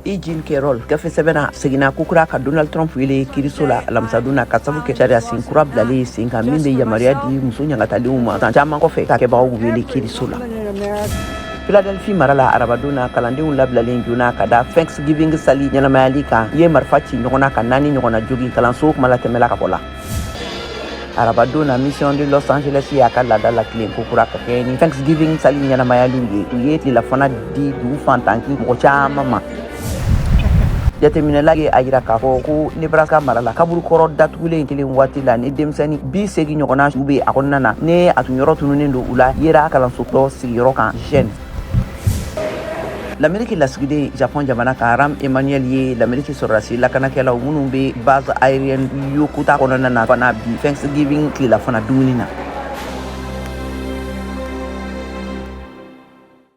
E. Jean Carroll gafe sɛbɛnna seginna kokura ka Donald Trump wele kiiriso la alamisadon na ka sabu kɛ sariya sen kura bilalen sen kan min bɛ yamaruya di muso ɲangatalenw ma san caman kɔfɛ ka kɛbagaw wele kiiriso la. Philadelphia mara la arabadon na kalandenw labilalen joona ka da Thanksgiving sali ɲɛnamayali kan ye marifa ci ɲɔgɔnna ka 4 ɲɔgɔnna jogi kalanso kuma latɛmɛla ka bɔ la. Arabadon na mission de Los Angeles y'a ka laada la tilen kokura ka kɛ ni Thanksgiving sali ɲɛnamayaliw ye u ye tilelafana di dugu fantanki mɔgɔ caman ma. Jateminɛla ye a yira k'a fɔ ko Nebraska mara la kaburu kɔrɔ datugulen kelen waati la ni denmisɛnnin 80 ɲɔgɔnna su bɛ a kɔnɔna na ne a tun yɔrɔ tununnen don u la yera kalansotɔ sigiyɔrɔ kan Gênes. L'Amérique lasigiden Japon jamana kan Rahm Emanuel ye l'Amérique sɔrɔdasi lakanakɛlaw minnu bɛ base aérienne Yokuta kɔnɔna na fana bi Thanksgiving tilelafana dumuni na.